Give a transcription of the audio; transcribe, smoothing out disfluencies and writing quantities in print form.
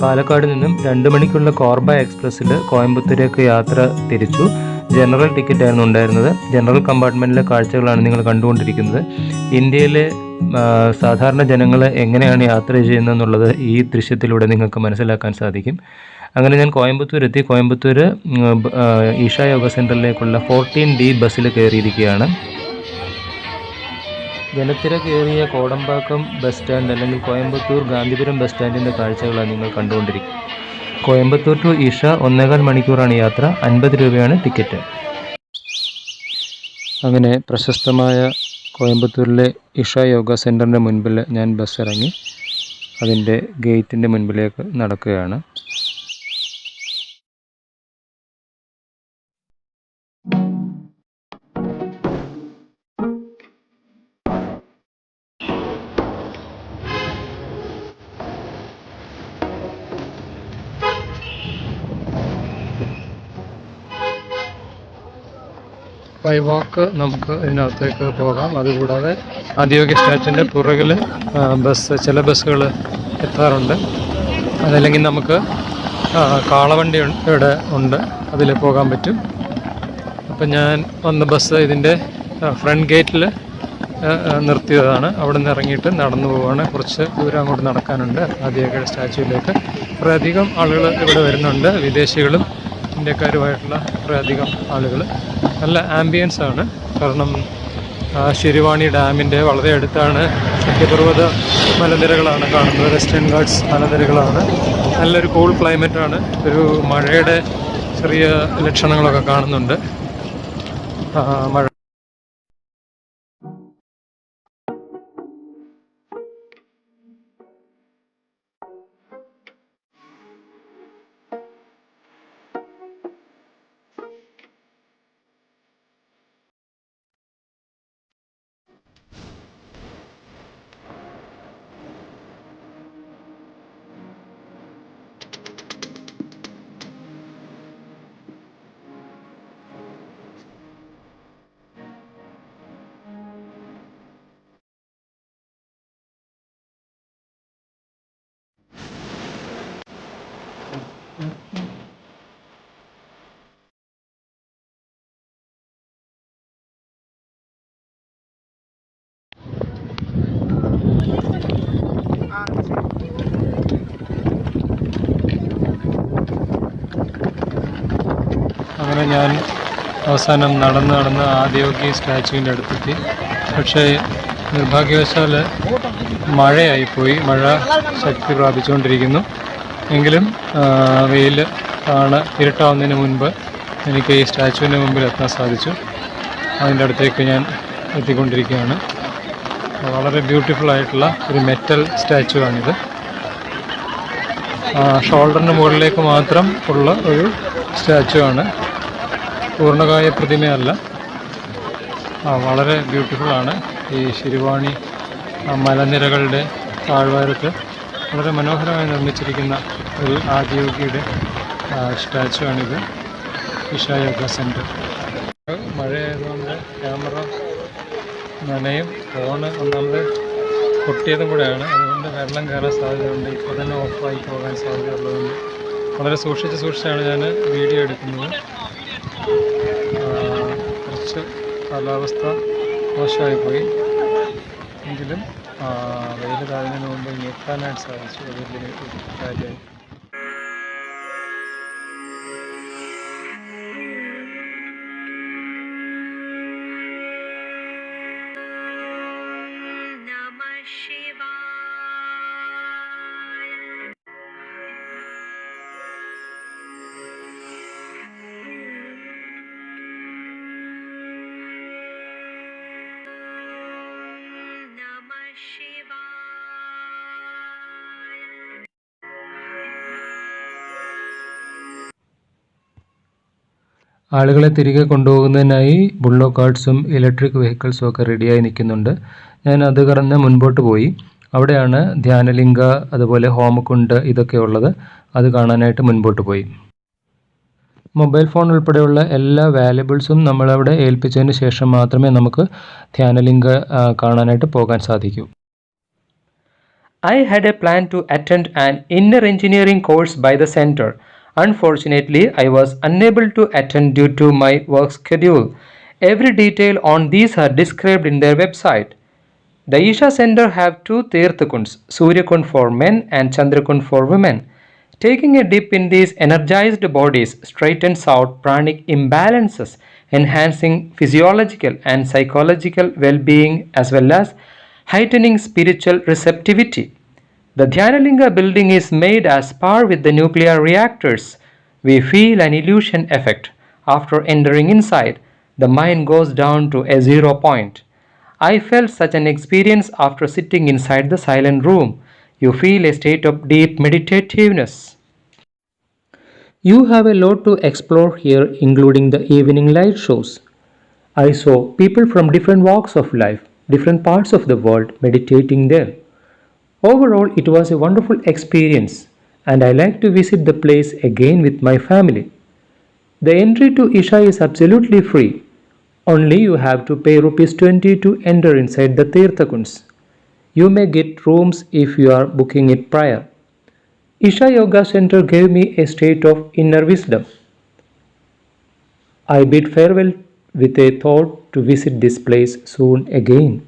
പാലക്കാട് നിന്നും 2 മണിക്കുള്ള കോർബ എക്സ്പ്രസ്സിൽ കോയമ്പത്തൂരേക്ക് യാത്ര തിരിച്ചു. ജനറൽ ടിക്കറ്റ് ആയിരുന്നു ഉണ്ടായിരുന്നത്. ജനറൽ കമ്പാർട്ട്മെൻറ്റിലെ കാഴ്ചകളാണ് നിങ്ങൾ കണ്ടുകൊണ്ടിരിക്കുന്നത്. ഇന്ത്യയിലെ സാധാരണ ജനങ്ങൾ എങ്ങനെയാണ് യാത്ര ചെയ്യുന്നതെന്നുള്ളത് ഈ ദൃശ്യത്തിലൂടെ നിങ്ങൾക്ക് മനസ്സിലാക്കാൻ സാധിക്കും. അങ്ങനെ ഞാൻ കോയമ്പത്തൂർ എത്തി. കോയമ്പത്തൂർ ഈഷ യോഗ സെൻറ്ററിലേക്കുള്ള 14D ബസ്സിൽ കയറിയിരിക്കുകയാണ്. ജനത്തിരക്കേറിയ കോടമ്പാക്കം ബസ് സ്റ്റാൻഡ് അല്ലെങ്കിൽ കോയമ്പത്തൂർ ഗാന്ധിപുരം ബസ് സ്റ്റാൻഡിൻ്റെ കാഴ്ചകളാണ് നിങ്ങൾ കണ്ടുകൊണ്ടിരിക്കുന്നത്. കോയമ്പത്തൂർ ടു ഈഷ 1.25 മണിക്കൂറാണ് യാത്ര. 50 രൂപയാണ് ടിക്കറ്റ്. അങ്ങനെ പ്രശസ്തമായ കോയമ്പത്തൂരിലെ ഇഷ യോഗ സെൻറ്ററിൻ്റെ മുൻപിൽ ഞാൻ ബസ് ഇറങ്ങി അതിൻ്റെ ഗേറ്റിൻ്റെ മുൻപിലേക്ക് നടക്കുകയാണ്. ബൈ വാക്ക് നമുക്ക് ഇതിനകത്തേക്ക് പോകാം. അതുകൂടാതെ ആദിയോഗി സ്റ്റാച്യൂവിൻ്റെ പുറകിൽ ചില ബസ്സുകൾ എത്താറുണ്ട്. അതല്ലെങ്കിൽ നമുക്ക് കാളവണ്ടി ഇവിടെ ഉണ്ട്, അതിൽ പോകാൻ പറ്റും. അപ്പം ഞാൻ വന്ന ബസ് ഇതിൻ്റെ ഫ്രണ്ട് ഗേറ്റിൽ നിർത്തിയതാണ്. അവിടെ നിന്ന് ഇറങ്ങിയിട്ട് നടന്നു പോവുകയാണ്. കുറച്ച് ദൂരം അങ്ങോട്ട് നടക്കാനുണ്ട് ആദിയോഗി സ്റ്റാച്യൂവിലേക്ക്. കുറേയധികം ആളുകൾ ഇവിടെ വരുന്നുണ്ട്, വിദേശികളും ഇന്ത്യക്കാരുമായിട്ടുള്ള കുറേയധികം ആളുകൾ. നല്ല ആംബിയൻസ് ആണ്. കാരണം ശിരുവാണി ഡാമിൻ്റെ വളരെ അടുത്താണ്. സത്യപർവ്വത മലനിരകളാണ് കാണുന്നത്. വെസ്റ്റേൺ ഗാട്സ് മലനിരകളാണ്. നല്ലൊരു കൂൾ ക്ലൈമറ്റാണ്. ഒരു മഴയുടെ ചെറിയ ലക്ഷണങ്ങളൊക്കെ കാണുന്നുണ്ട്. മഴ അങ്ങനെ ഞാൻ അവസാനം നടന്ന് ആദിയോഗി സ്റ്റാച്യൂവിൻ്റെ അടുത്തെത്തി. പക്ഷേ നിർഭാഗ്യവശാൽ മഴയായിപ്പോയി. മഴ ശക്തി പ്രാപിച്ചുകൊണ്ടിരിക്കുന്നു. എങ്കിലും വെയിൽ ഇരുട്ടാവുന്നതിന് മുൻപ് എനിക്ക് ഈ സ്റ്റാച്യൂവിൻ്റെ മുമ്പിൽ എത്താൻ സാധിച്ചു. അതിൻ്റെ അടുത്തേക്ക് ഞാൻ എത്തിക്കൊണ്ടിരിക്കുകയാണ്. വളരെ ബ്യൂട്ടിഫുള്ളായിട്ടുള്ള ഒരു മെറ്റൽ സ്റ്റാച്യു ആണിത്. ഷോൾഡറിന് മുകളിലേക്ക് മാത്രം ഉള്ള ഒരു സ്റ്റാച്യു ആണ്. പൂർണ്ണകായ പ്രതിമയല്ല. വളരെ ബ്യൂട്ടിഫുള്ളാണ്. ഈ ശിരുവാണി മലനിരകളുടെ താഴ്വാരത്ത് വളരെ മനോഹരമായി നിർമ്മിച്ചിരിക്കുന്ന ഒരു ആദിയോഗിയുടെ സ്റ്റാച്യു ആണിത്. ഇഷ യോഗ സെൻറ്റർ. മഴയായതുകൊണ്ട് ക്യാമറ നനയും. ഫോണ് ഒന്നാമത് പൊട്ടിയതും കൂടെയാണ്. അതുകൊണ്ട് വെള്ളം കയറാൻ സാധ്യതയുണ്ട്. ഇപ്പോൾ തന്നെ ഓഫായി പോകാൻ സാധ്യതയുള്ളതുകൊണ്ട് വളരെ സൂക്ഷിച്ചാണ് ഞാൻ വീഡിയോ എടുക്കുന്നത്. കുറച്ച് കാലാവസ്ഥ മോശമായിപ്പോയി. എങ്കിലും വെയിൽ താഴുന്നതിന് മുമ്പ് ഇനി എത്താനായിട്ട് സാധിച്ചു. അത് വലിയ കാര്യമായി. ആളുകളെ തിരികെ കൊണ്ടുപോകുന്നതിനായി ബുള്ളോ കാർട്ട്സും ഇലക്ട്രിക് വെഹിക്കിൾസും ഒക്കെ റെഡിയായി നിൽക്കുന്നുണ്ട്. ഞാൻ അത് കറന്ന് മുൻപോട്ട് പോയി. അവിടെയാണ് ധ്യാനലിംഗ, അതുപോലെ ഹോമകുണ്ട് ഇതൊക്കെ ഉള്ളത്. അത് കാണാനായിട്ട് മുൻപോട്ട് പോയി. മൊബൈൽ ഫോൺ ഉൾപ്പെടെയുള്ള എല്ലാ വാല്യുബിൾസും നമ്മളവിടെ ഏൽപ്പിച്ചതിന് ശേഷം മാത്രമേ നമുക്ക് ധ്യാനലിംഗ കാണാനായിട്ട് പോകാൻ സാധിക്കൂ. I had a plan to attend an inner engineering course by the center. Unfortunately, I was unable to attend due to my work schedule. Every detail on these are described in their website. The Isha Center have two Tirthakunds, Suryakund for men and Chandrakund for women. Taking a dip in these energized bodies straightens out pranic imbalances, enhancing physiological and psychological well-being as well as heightening spiritual receptivity. The Dhyanalinga building is made as par with the nuclear reactors. We feel an illusion effect. After entering inside, the mind goes down to a zero point. I felt such an experience after sitting inside the silent room. You feel a state of deep meditativeness. You have a lot to explore here, including the evening light shows. I saw people from different walks of life, different parts of the world meditating there. Overall, it was a wonderful experience, and I like to visit the place again with my family. The entry to Isha is absolutely free. Only you have to pay rupees 20 to enter inside the Tirthakunds. You may get rooms if you are booking it prior. Isha Yoga Center gave me a state of inner wisdom. I bid farewell with a thought to visit this place soon again.